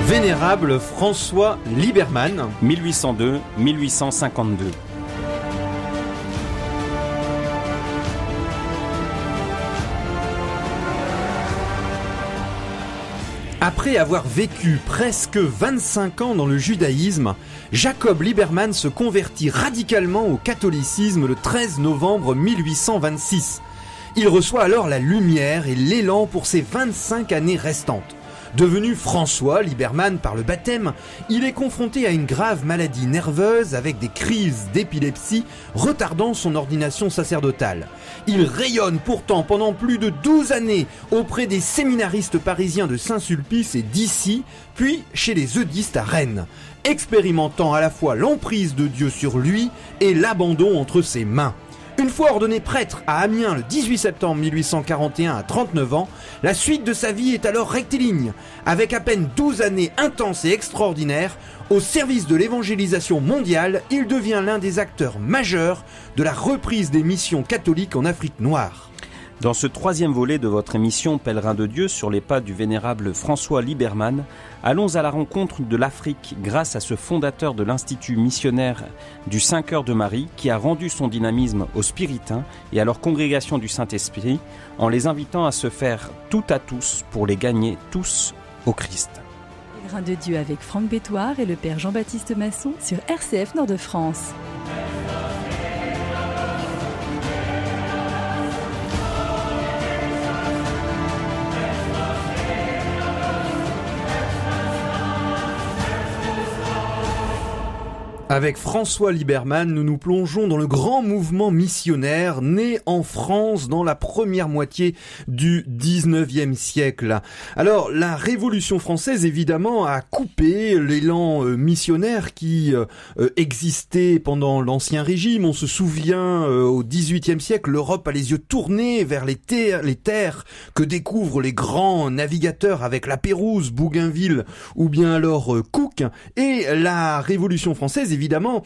Vénérable François Libermann, 1802-1852. Après avoir vécu presque 25 ans dans le judaïsme, Jacob Libermann se convertit radicalement au catholicisme le 13 novembre 1826. Il reçoit alors la lumière et l'élan pour ses 25 années restantes. Devenu François Libermann par le baptême, il est confronté à une grave maladie nerveuse avec des crises d'épilepsie retardant son ordination sacerdotale. Il rayonne pourtant pendant plus de 12 années auprès des séminaristes parisiens de Saint-Sulpice et d'Issy, puis chez les eudistes à Rennes, expérimentant à la fois l'emprise de Dieu sur lui et l'abandon entre ses mains. Une fois ordonné prêtre à Amiens le 18 septembre 1841 à 39 ans, la suite de sa vie est alors rectiligne, avec à peine 12 années intenses et extraordinaires. Au service de l'évangélisation mondiale, il devient l'un des acteurs majeurs de la reprise des missions catholiques en Afrique noire. Dans ce troisième volet de votre émission Pèlerin de Dieu sur les pas du vénérable François Libermann, allons à la rencontre de l'Afrique grâce à ce fondateur de l'Institut missionnaire du Saint-Cœur de Marie qui a rendu son dynamisme aux Spiritains et à leur congrégation du Saint-Esprit en les invitant à se faire tout à tous pour les gagner tous au Christ. Pèlerin de Dieu avec Franck Bétoir et le Père Jean-Baptiste Masson sur RCF Nord-de-France. Avec François Libermann, nous nous plongeons dans le grand mouvement missionnaire né en France dans la première moitié du 19e siècle. Alors, la Révolution française, évidemment, a coupé l'élan missionnaire qui existait pendant l'Ancien Régime. On se souvient, au 18e siècle, l'Europe a les yeux tournés vers les terres que découvrent les grands navigateurs avec la Pérouse, Bougainville ou bien alors Cook. Et la Révolution française, évidemment,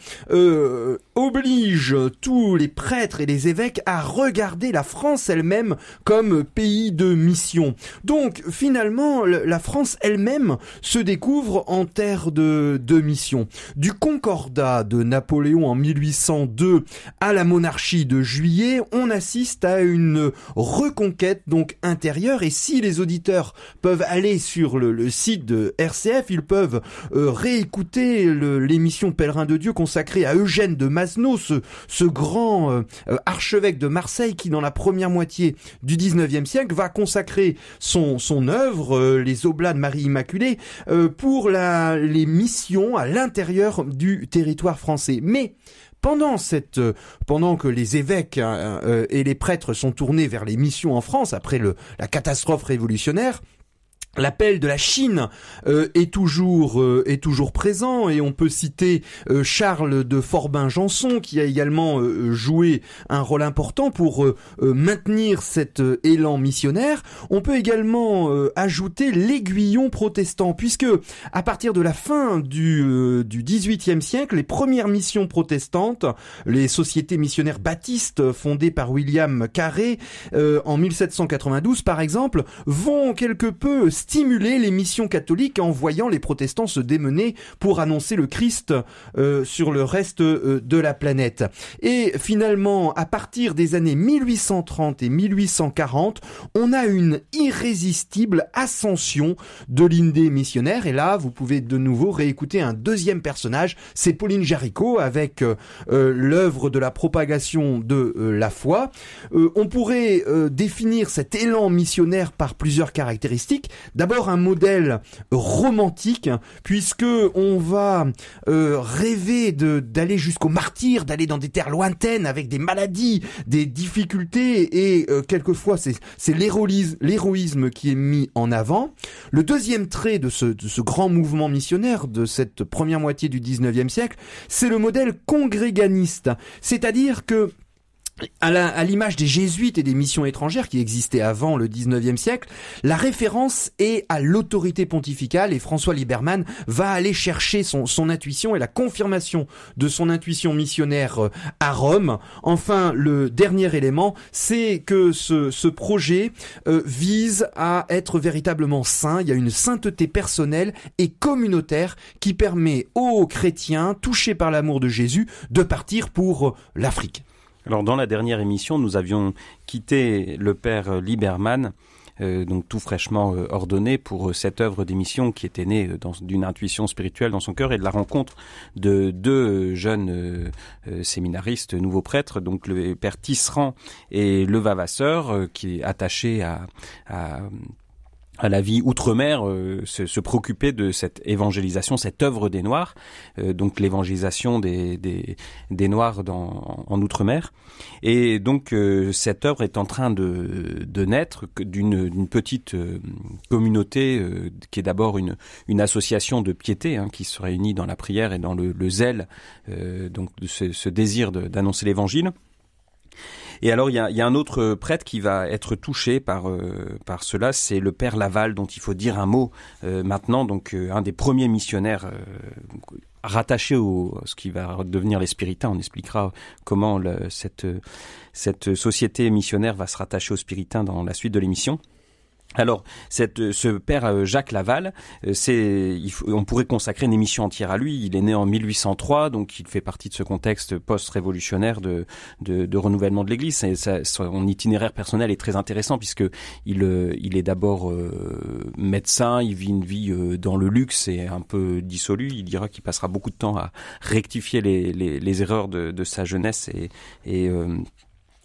oblige tous les prêtres et les évêques à regarder la France elle-même comme pays de mission. Donc, finalement, la France elle-même se découvre en terre de mission. Du Concordat de Napoléon en 1802 à la monarchie de Juillet, on assiste à une reconquête donc intérieure. Et si les auditeurs peuvent aller sur le site de RCF, ils peuvent réécouter l'émission Pèlerin de Dieu consacrée à Eugène de Masneau, ce grand archevêque de Marseille qui, dans la première moitié du 19e siècle, va consacrer son œuvre, les Oblats de Marie Immaculée, pour les missions à l'intérieur du territoire français. Mais pendant que les évêques et les prêtres sont tournés vers les missions en France après la catastrophe révolutionnaire, l'appel de la Chine est toujours présent, et on peut citer Charles de Forbin-Janson qui a également joué un rôle important pour maintenir cet élan missionnaire. On peut également ajouter l'aiguillon protestant, puisque à partir de la fin du XVIIIe siècle, les premières missions protestantes, les sociétés missionnaires baptistes fondées par William Carré en 1792 par exemple, vont quelque peu stimuler les missions catholiques en voyant les protestants se démener pour annoncer le Christ sur le reste de la planète. Et finalement, à partir des années 1830 et 1840, on a une irrésistible ascension de l'idée missionnaire. Et là, vous pouvez de nouveau réécouter un deuxième personnage, c'est Pauline Jaricot avec l'œuvre de la propagation de la foi. On pourrait définir cet élan missionnaire par plusieurs caractéristiques. D'abord, un modèle romantique, puisque on va rêver d'aller jusqu'au martyre, d'aller dans des terres lointaines avec des maladies, des difficultés, et quelquefois c'est l'héroïsme qui est mis en avant. Le deuxième trait de ce grand mouvement missionnaire de cette première moitié du 19e siècle, c'est le modèle congréganiste, c'est-à-dire que À l'image des jésuites et des missions étrangères qui existaient avant le 19e siècle, la référence est à l'autorité pontificale et François Libermann va aller chercher son intuition et la confirmation de son intuition missionnaire à Rome. Enfin, le dernier élément, c'est que ce projet vise à être véritablement saint. Il y a une sainteté personnelle et communautaire qui permet aux chrétiens touchés par l'amour de Jésus de partir pour l'Afrique. Alors dans la dernière émission, nous avions quitté le père Libermann, donc tout fraîchement ordonné pour cette œuvre d'émission qui était née d'une intuition spirituelle dans son cœur et de la rencontre de deux jeunes séminaristes, nouveaux prêtres, donc le père Tisserand et le Vavasseur, qui est attaché à la vie outre-mer, se préoccuper de cette évangélisation, cette œuvre des Noirs, donc l'évangélisation des Noirs en outre-mer. Et donc cette œuvre est en train de naître d'une petite communauté qui est d'abord une association de piété qui se réunit dans la prière et dans le zèle, donc de ce désir d'annoncer l'évangile. Et alors il y a un autre prêtre qui va être touché par cela, c'est le père Laval, dont il faut dire un mot maintenant, donc un des premiers missionnaires rattaché ce qui va devenir les Spiritains. On expliquera comment cette société missionnaire va se rattacher aux Spiritains dans la suite de l'émission. Alors, ce père Jacques Laval, on pourrait consacrer une émission entière à lui. Il est né en 1803, donc il fait partie de ce contexte post-révolutionnaire de renouvellement de l'Église. Son itinéraire personnel est très intéressant puisque il est d'abord médecin, il vit une vie dans le luxe et un peu dissolu. Il dira qu'il passera beaucoup de temps à rectifier les erreurs de sa jeunesse et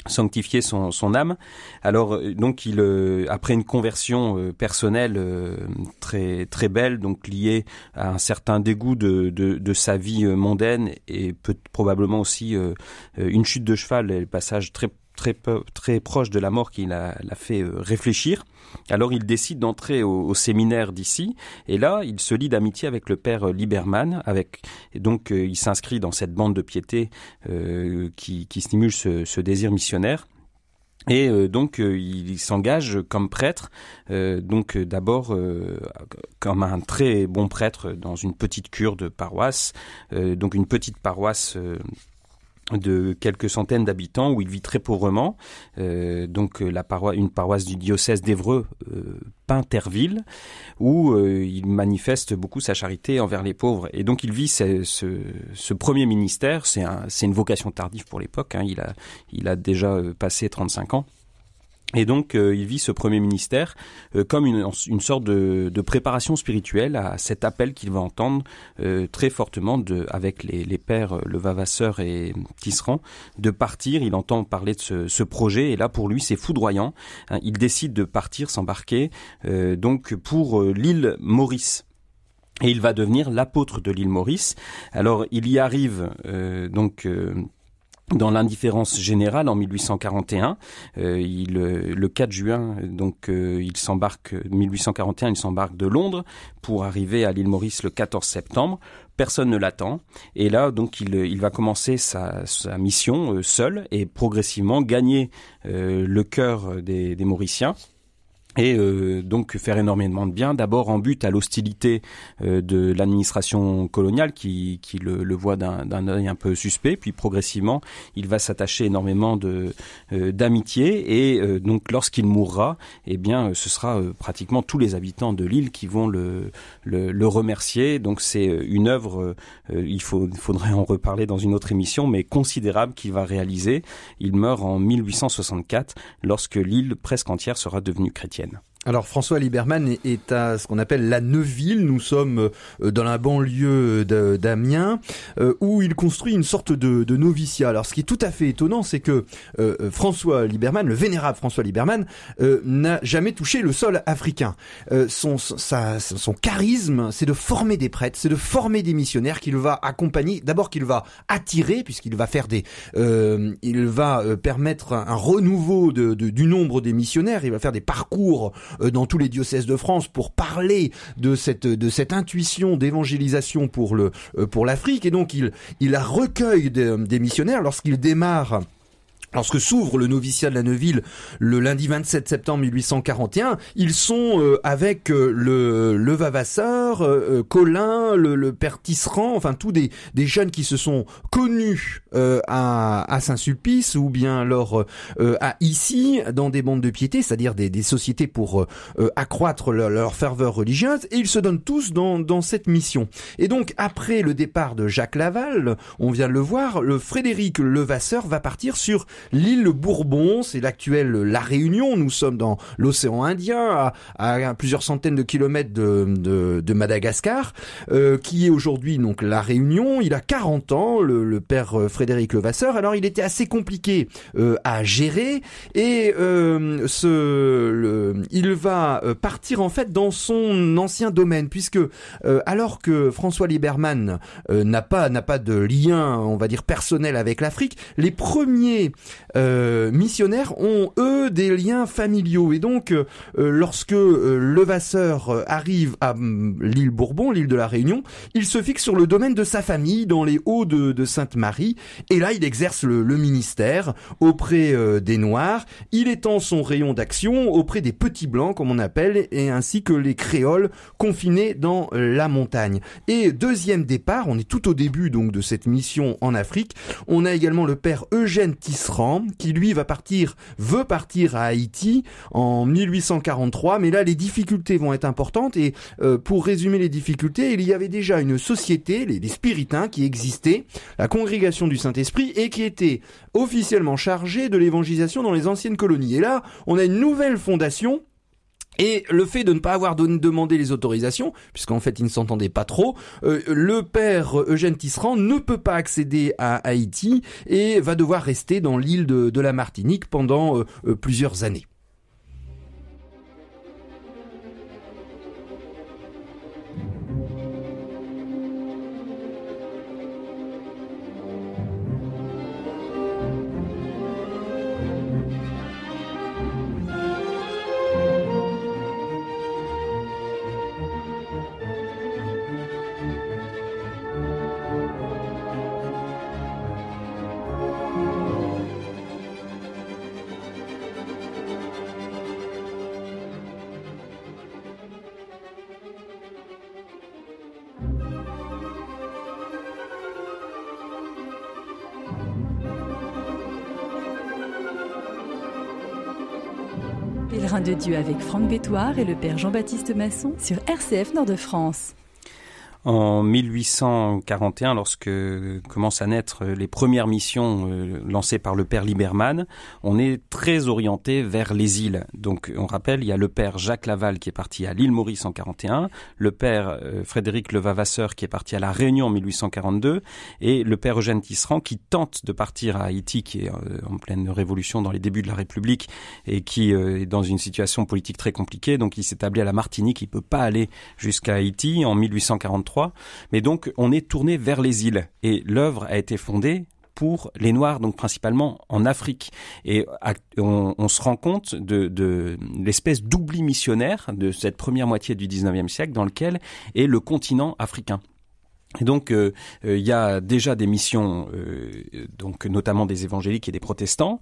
sanctifier son âme. Alors donc après une conversion personnelle très très belle, donc liée à un certain dégoût de sa vie mondaine et probablement aussi une chute de cheval, le passage très proche de la mort qui l'a fait réfléchir. Alors il décide d'entrer au séminaire d'ici et là il se lie d'amitié avec le père Libermann, et donc il s'inscrit dans cette bande de piété qui stimule ce désir missionnaire. Et donc il s'engage comme prêtre, donc d'abord comme un très bon prêtre dans une petite cure de paroisse, donc une petite paroisse de quelques centaines d'habitants où il vit très pauvrement, donc une paroisse du diocèse d'Évreux, Pinterville, où il manifeste beaucoup sa charité envers les pauvres. Et donc il vit ce premier ministère, c'est une vocation tardive pour l'époque, il a déjà passé 35 ans. Et donc il vit ce premier ministère comme une sorte de préparation spirituelle à cet appel qu'il va entendre très fortement avec les pères Le Vavasseur et Tisserand de partir. Il entend parler de ce projet et là pour lui c'est foudroyant. Il décide de partir, s'embarquer donc pour l'île Maurice. Et il va devenir l'apôtre de l'île Maurice. Alors il y arrive dans l'indifférence générale en 1841, le 4 juin, donc il s'embarque 1841, il s'embarque de Londres pour arriver à l'île Maurice le 14 septembre. Personne ne l'attend et là donc il va commencer sa mission seul et progressivement gagner le cœur des Mauriciens. Et donc faire énormément de bien, d'abord en but à l'hostilité de l'administration coloniale qui le voit d'un œil un peu suspect, puis progressivement il va s'attacher énormément d'amitié et donc lorsqu'il mourra, eh bien ce sera pratiquement tous les habitants de l'île qui vont le remercier. Donc c'est une œuvre, il faudrait en reparler dans une autre émission, mais considérable qu'il va réaliser. Il meurt en 1864 lorsque l'île presque entière sera devenue chrétienne. Alors François Libermann est à ce qu'on appelle la Neuville. Nous sommes dans la banlieue d'Amiens où il construit une sorte de noviciat. Alors ce qui est tout à fait étonnant, c'est que François Libermann, le vénérable François Libermann, n'a jamais touché le sol africain. Son charisme, c'est de former des prêtres, c'est de former des missionnaires qu'il va accompagner, d'abord qu'il va attirer, puisqu'il va faire il va permettre un renouveau du nombre des missionnaires. Il va faire des parcours dans tous les diocèses de France pour parler de cette intuition d'évangélisation pour l'Afrique. Et donc il recueille des missionnaires lorsqu'il démarre Lorsque s'ouvre le noviciat de la Neuville le lundi 27 septembre 1841, ils sont avec le Vavasseur, Colin, le père Tisserand, enfin tous des jeunes qui se sont connus à Saint-Sulpice ou bien alors à Issy dans des bandes de piété, c'est-à-dire des sociétés pour accroître leur ferveur religieuse, et ils se donnent tous dans cette mission. Et donc après le départ de Jacques Laval, on vient de le voir, le Frédéric Levasseur va partir sur l'île Bourbon, c'est l'actuelle La Réunion. Nous sommes dans l'océan Indien, à plusieurs centaines de kilomètres de Madagascar, qui est aujourd'hui donc La Réunion. Il a 40 ans, le père Frédéric Levasseur. Alors il était assez compliqué à gérer, et il va partir en fait dans son ancien domaine, puisque alors que François Libermann n'a pas de lien, on va dire, personnel avec l'Afrique, les premiers missionnaires ont eux des liens familiaux, et donc lorsque Levasseur arrive à l'île Bourbon, l'île de la Réunion, il se fixe sur le domaine de sa famille dans les Hauts de Sainte-Marie, et là il exerce le ministère auprès des Noirs. Il étend son rayon d'action auprès des petits blancs comme on appelle, et ainsi que les créoles confinés dans la montagne. Et deuxième départ, on est tout au début donc de cette mission en Afrique, on a également le père Eugène Tisserand qui lui veut partir à Haïti en 1843, mais là les difficultés vont être importantes, et pour résumer les difficultés, il y avait déjà une société, les Spiritains, qui existait, la congrégation du Saint-Esprit, et qui était officiellement chargée de l'évangélisation dans les anciennes colonies. Et là, on a une nouvelle fondation. Et le fait de ne pas avoir demandé les autorisations, puisqu'en fait ils ne s'entendaient pas trop, le père Eugène Tisserand ne peut pas accéder à Haïti et va devoir rester dans l'île de la Martinique pendant plusieurs années. Pèlerin de Dieu avec Franck Bétoir et le père Jean-Baptiste Masson sur RCF Nord-de-France. En 1841, lorsque commencent à naître les premières missions lancées par le père Libermann, on est très orienté vers les îles. Donc on rappelle, il y a le père Jacques Laval qui est parti à l'île Maurice en 41, le père Frédéric Levavasseur qui est parti à La Réunion en 1842, et le père Eugène Tisserand qui tente de partir à Haïti, qui est en pleine révolution dans les débuts de la République et qui est dans une situation politique très compliquée. Donc il s'établit à la Martinique, il peut pas aller jusqu'à Haïti en 1843. Mais donc, on est tourné vers les îles. Et l'œuvre a été fondée pour les Noirs, donc principalement en Afrique. Et on se rend compte de l'espèce d'oubli missionnaire de cette première moitié du 19e siècle dans lequel est le continent africain. Et donc il y a déjà des missions, donc notamment des évangéliques et des protestants,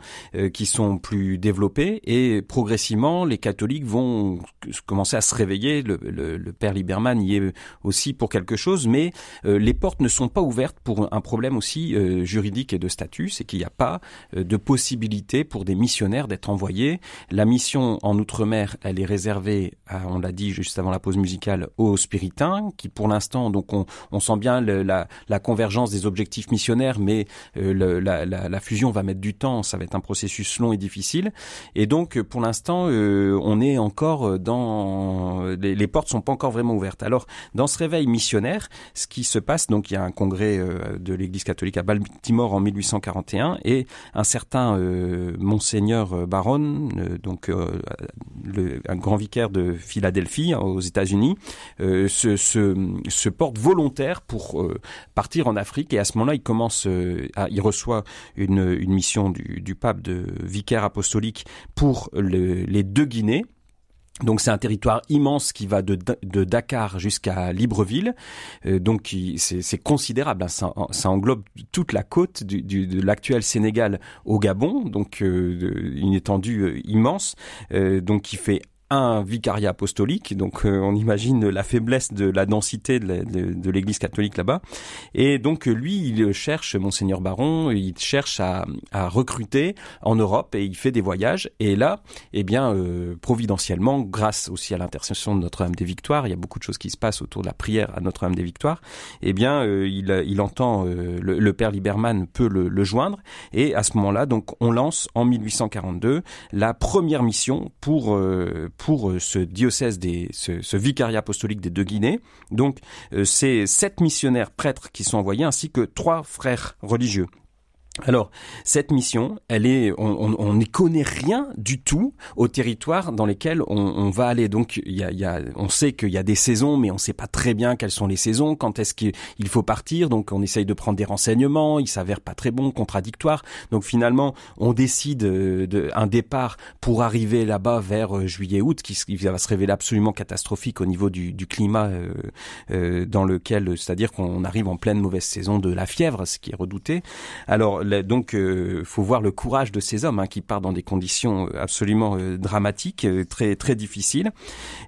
qui sont plus développées, et progressivement les catholiques vont commencer à se réveiller. Le père Libermann y est aussi pour quelque chose, mais les portes ne sont pas ouvertes pour un problème aussi juridique et de statut, c'est qu'il n'y a pas de possibilité pour des missionnaires d'être envoyés. La mission en Outre-mer, elle est réservée, on l'a dit juste avant la pause musicale, aux Spiritains, qui pour l'instant, donc on sent bien la convergence des objectifs missionnaires, mais la fusion va mettre du temps, ça va être un processus long et difficile. Et donc, pour l'instant, on est encore dans... Les portes sont pas encore vraiment ouvertes. Alors, dans ce réveil missionnaire, ce qui se passe, donc il y a un congrès de l'Église catholique à Baltimore en 1841, et un certain Monseigneur Baron, un grand vicaire de Philadelphie aux États-Unis, se porte volontaire pour partir en Afrique, et à ce moment-là il reçoit une mission du pape de vicaire apostolique pour les deux Guinées. Donc c'est un territoire immense qui va de Dakar jusqu'à Libreville, donc c'est considérable, hein. Ça englobe toute la côte de l'actuel Sénégal au Gabon, donc une étendue immense, donc qui fait un vicariat apostolique, donc on imagine la faiblesse de la densité de l'Église catholique là-bas. Et donc lui, il cherche, Monseigneur Baron, il cherche à recruter en Europe et il fait des voyages. Et là, eh bien, providentiellement, grâce aussi à l'intercession de Notre-Dame des Victoires, il y a beaucoup de choses qui se passent autour de la prière à Notre-Dame des Victoires. Eh bien, il entend le père Liberman peut le joindre. Et à ce moment-là, donc, on lance en 1842 la première mission pour ce diocèse ce vicariat apostolique des deux Guinées. Donc, c'est 7 missionnaires prêtres qui sont envoyés, ainsi que 3 frères religieux. Alors, cette mission, on n'y connaît rien du tout au territoire dans lesquels on va aller. Donc, on sait qu'il y a des saisons, mais on ne sait pas très bien quelles sont les saisons, quand est-ce qu'il faut partir. Donc, on essaye de prendre des renseignements, ils s'avèrent pas très bons, contradictoires. Donc, finalement, on décide un départ pour arriver là-bas vers juillet-août, qui va se révéler absolument catastrophique au niveau du climat dans lequel, c'est-à-dire qu'on arrive en pleine mauvaise saison de la fièvre, ce qui est redouté. Alors, donc, faut voir le courage de ces hommes, hein, qui partent dans des conditions absolument dramatiques, très très difficiles,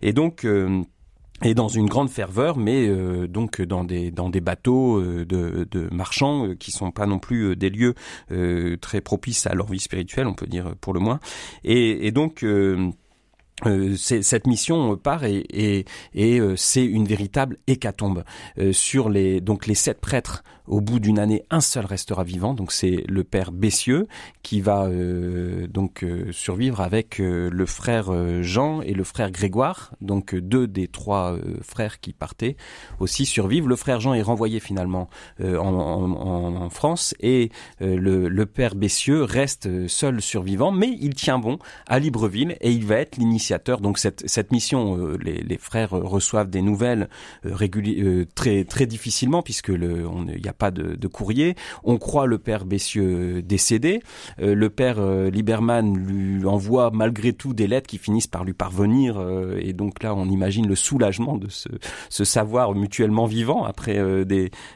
et donc et dans une grande ferveur, mais donc dans des bateaux de marchands qui sont pas non plus des lieux très propices à leur vie spirituelle, on peut dire pour le moins, et donc cette mission part et c'est une véritable hécatombe sur les 7 prêtres. Au bout d'une année, un seul restera vivant, donc c'est le père Bessieux qui va survivre avec le frère Jean et le frère Grégoire, donc 2 des 3 frères qui partaient aussi survivent. Le frère Jean est renvoyé finalement en France, et le père Bessieux reste seul survivant, mais il tient bon à Libreville et il va être l'initiateur. Donc cette mission, les frères reçoivent des nouvelles très très difficilement, puisque il y a pas de courrier. On croit le père Bessieux décédé. Le père Liberman lui envoie malgré tout des lettres qui finissent par lui parvenir, et donc là on imagine le soulagement de ce savoir mutuellement vivant après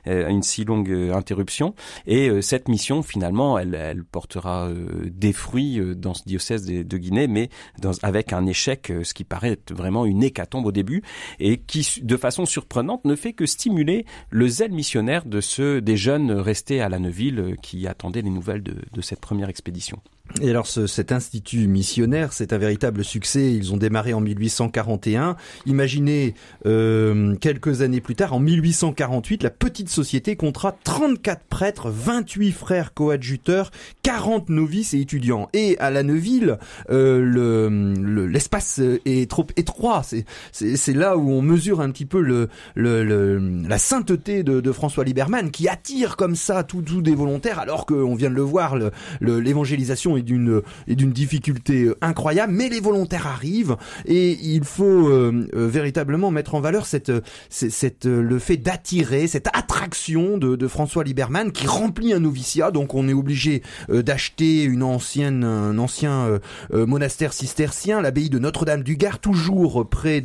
une si longue interruption. Et cette mission finalement elle portera des fruits dans ce diocèse de Guinée, mais avec un échec, ce qui paraît être vraiment une hécatombe au début, et qui de façon surprenante ne fait que stimuler le zèle missionnaire des jeunes restés à La Neuville qui attendaient les nouvelles de cette première expédition. Et alors cet institut missionnaire, c'est un véritable succès. Ils ont démarré en 1841. Imaginez, quelques années plus tard, en 1848, la petite société comptera 34 prêtres, 28 frères coadjuteurs, 40 novices et étudiants. Et à La Neuville, l'espace est trop étroit. C'est là où on mesure un petit peu la sainteté de François Liberman, qui attire comme ça tous des volontaires, alors qu'on vient de le voir, l'évangélisation est d'une difficulté incroyable, mais les volontaires arrivent, et il faut véritablement mettre en valeur le fait d'attirer cette attraction de François Liberman, qui remplit un noviciat. Donc on est obligé d'acheter un ancien monastère cistercien, l'abbaye de Notre-Dame du Gard, toujours près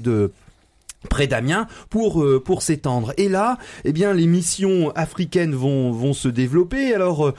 d'Amiens, pour s'étendre. Et là, eh bien, les missions africaines vont se développer, alors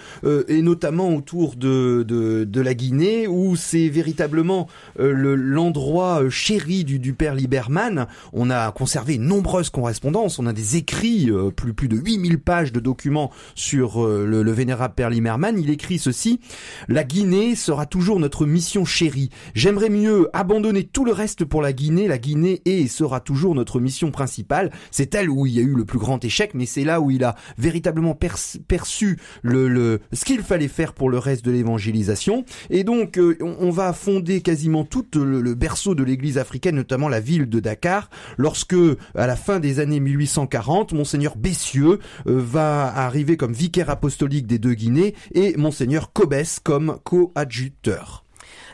et notamment autour de la Guinée, où c'est véritablement l'endroit chéri du père Liberman. On a conservé une nombreuse correspondance, on a des écrits, plus de 8000 pages de documents sur le vénérable père Liberman. Il écrit ceci: la Guinée sera toujours notre mission chérie. J'aimerais mieux abandonner tout le reste pour la Guinée. La Guinée est et sera toujours notre mission principale. C'est elle où il y a eu le plus grand échec, mais c'est là où il a véritablement perçu ce qu'il fallait faire pour le reste de l'évangélisation. Et donc on va fonder quasiment tout le berceau de l'église africaine, notamment la ville de Dakar, lorsque à la fin des années 1840, Monseigneur Bessieux va arriver comme vicaire apostolique des deux Guinées, et Monseigneur Cobès comme coadjuteur.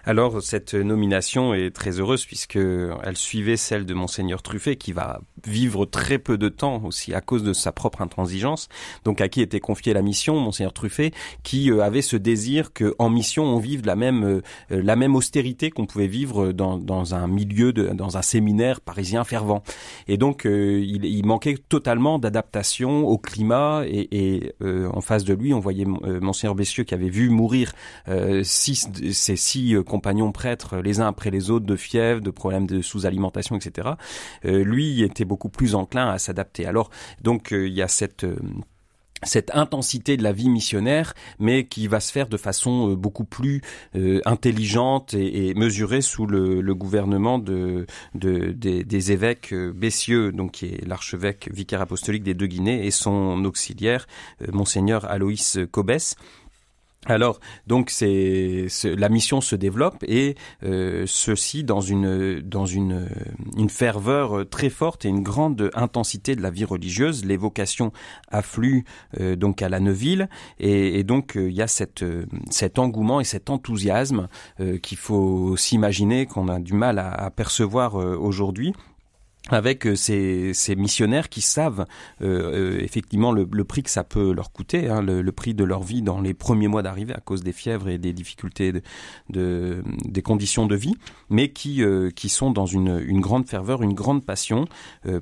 Alors, cette nomination est très heureuse, puisque elle suivait celle de Monseigneur Truffet, qui va vivre très peu de temps aussi à cause de sa propre intransigeance. Donc à qui était confiée la mission, Monseigneur Truffet, qui avait ce désir que en mission on vive la même austérité qu'on pouvait vivre dans un milieu dans un séminaire parisien fervent. Et donc il manquait totalement d'adaptation au climat et en face de lui on voyait Monseigneur Bessieux qui avait vu mourir ses 6 compagnons prêtres les uns après les autres de fièvre, de problèmes de sous-alimentation, etc. Lui était beaucoup plus enclin à s'adapter. Alors donc il y a cette intensité de la vie missionnaire, mais qui va se faire de façon beaucoup plus intelligente et mesurée sous le gouvernement des évêques Bessieux, donc qui est l'archevêque vicaire apostolique des 2 Guinées, et son auxiliaire, Monseigneur Aloïs Cobès. Alors, donc la mission se développe et ceci dans une ferveur très forte et une grande intensité de la vie religieuse. Les vocations affluent donc à la Neuville et donc il y a cet engouement et cet enthousiasme qu'il faut s'imaginer qu'on a du mal à percevoir aujourd'hui. Avec ces missionnaires qui savent effectivement le prix que ça peut leur coûter, le prix de leur vie dans les premiers mois d'arrivée à cause des fièvres et des difficultés des conditions de vie, mais qui sont dans une grande ferveur, une grande passion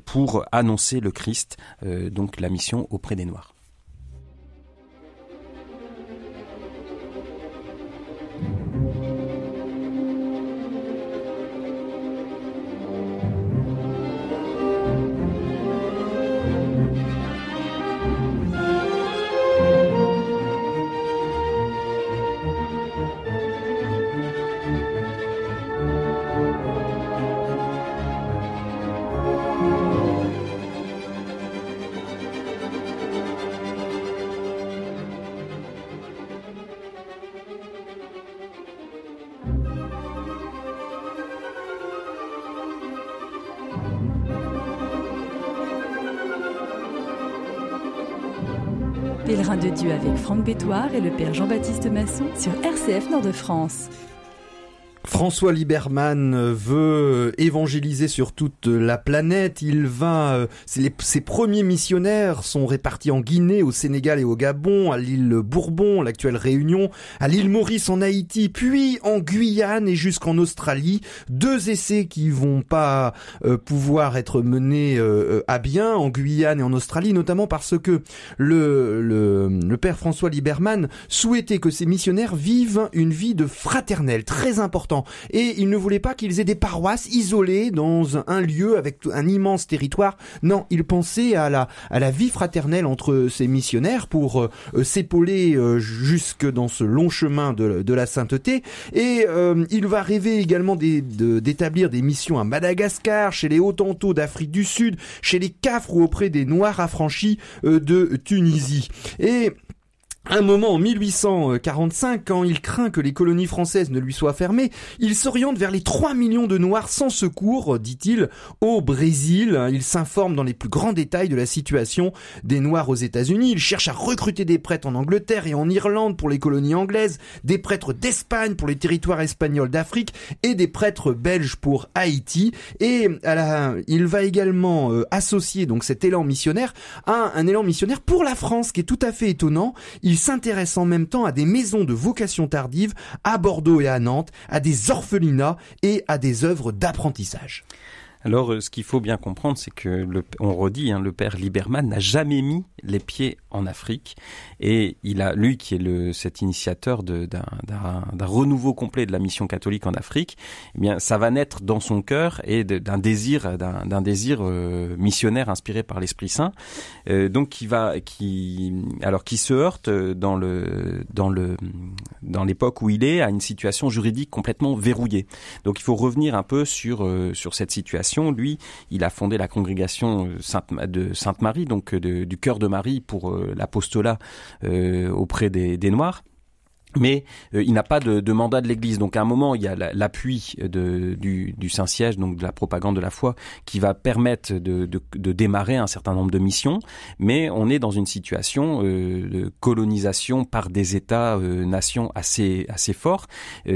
pour annoncer le Christ, donc la mission auprès des Noirs. Pèlerin de Dieu avec Franck Bétoir et le Père Jean-Baptiste Masson sur RCF Nord-de-France. François Lieberman veut évangéliser sur toute la planète. Il va, ses premiers missionnaires sont répartis en Guinée, au Sénégal et au Gabon, à l'île Bourbon, l'actuelle Réunion, à l'île Maurice en Haïti, puis en Guyane et jusqu'en Australie. 2 essais qui vont pas pouvoir être menés à bien en Guyane et en Australie, notamment parce que le père François Lieberman souhaitait que ces missionnaires vivent une vie de fraternelle, très important. Et il ne voulait pas qu'ils aient des paroisses isolées dans un lieu avec un immense territoire. Non, il pensait à la vie fraternelle entre ces missionnaires pour s'épauler jusque dans ce long chemin de la sainteté. Et il va rêver également d'établir des missions à Madagascar, chez les Hottentots d'Afrique du Sud, chez les Cafres ou auprès des Noirs affranchis de Tunisie. Et un moment en 1845, quand il craint que les colonies françaises ne lui soient fermées, il s'oriente vers les 3 millions de Noirs sans secours, dit-il, au Brésil. Il s'informe dans les plus grands détails de la situation des Noirs aux États-Unis. Il cherche à recruter des prêtres en Angleterre et en Irlande pour les colonies anglaises, des prêtres d'Espagne pour les territoires espagnols d'Afrique et des prêtres belges pour Haïti. Et il va également associer donc cet élan missionnaire à un élan missionnaire pour la France, qui est tout à fait étonnant. Il s'intéresse en même temps à des maisons de vocation tardive à Bordeaux et à Nantes, à des orphelinats et à des œuvres d'apprentissage. Alors, ce qu'il faut bien comprendre, c'est que, on redit, le père Lieberman n'a jamais mis les pieds en Afrique. Et lui qui est cet initiateur d'un renouveau complet de la mission catholique en Afrique, eh bien, ça va naître dans son cœur et d'un désir missionnaire inspiré par l'Esprit Saint. Donc, qui se heurte dans l'époque où il est à une situation juridique complètement verrouillée. Donc, il faut revenir un peu sur cette situation. Lui, il a fondé la congrégation de Sainte-Marie, donc du Cœur de Marie pour l'apostolat auprès des Noirs. Mais il n'a pas de mandat de l'Église. Donc à un moment, il y a l'appui du Saint-Siège, donc de la propagande de la foi, qui va permettre de démarrer un certain nombre de missions. Mais on est dans une situation de colonisation par des États-nations assez forts,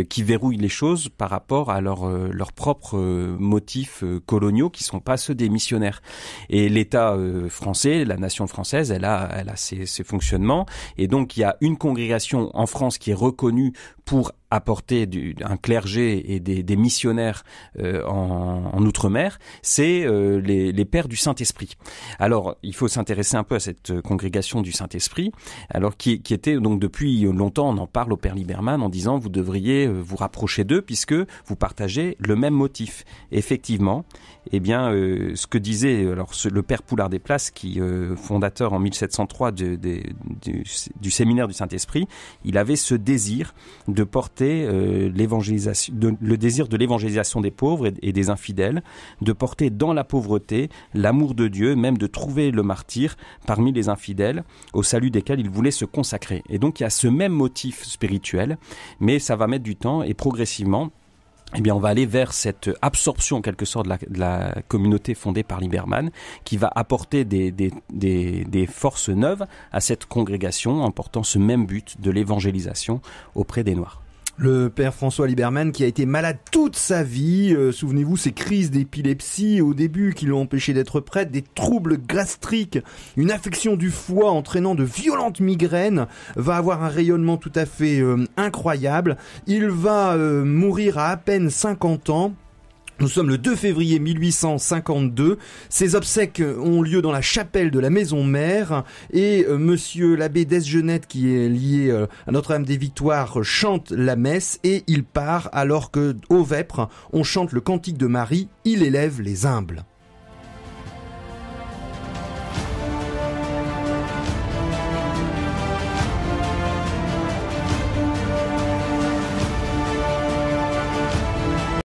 qui verrouillent les choses par rapport à leurs propres motifs coloniaux, qui sont pas ceux des missionnaires. Et l'État français, la nation française, elle a ses fonctionnements. Et donc il y a une congrégation en France qui est reconnu pour apporter un clergé et des missionnaires en Outre-mer, c'est les Pères du Saint-Esprit. Alors, il faut s'intéresser un peu à cette congrégation du Saint-Esprit, alors qui était donc depuis longtemps, on en parle au Père Liberman en disant vous devriez vous rapprocher d'eux puisque vous partagez le même motif. Effectivement, eh bien, ce que disait le Père Poulard des Places, qui fondateur en 1703 du séminaire du Saint-Esprit, il avait ce désir de porter l'évangélisation, le désir de l'évangélisation des pauvres et des infidèles, de porter dans la pauvreté l'amour de Dieu, même de trouver le martyr parmi les infidèles, au salut desquels il voulait se consacrer. Et donc il y a ce même motif spirituel, mais ça va mettre du temps et progressivement, eh bien, on va aller vers cette absorption, en quelque sorte, de la communauté fondée par Liberman, qui va apporter des forces neuves à cette congrégation, en portant ce même but de l'évangélisation auprès des Noirs. Le père François Liberman qui a été malade toute sa vie, souvenez-vous ces crises d'épilepsie au début qui l'ont empêché d'être prêtre, des troubles gastriques, une affection du foie entraînant de violentes migraines, va avoir un rayonnement tout à fait incroyable. Il va mourir à peine 50 ans. Nous sommes le 2 février 1852. Ces obsèques ont lieu dans la chapelle de la maison mère et monsieur l'abbé Desgenette, qui est lié à Notre-Dame des Victoires, chante la messe et il part alors que au vêpres on chante le cantique de Marie, il élève les humbles.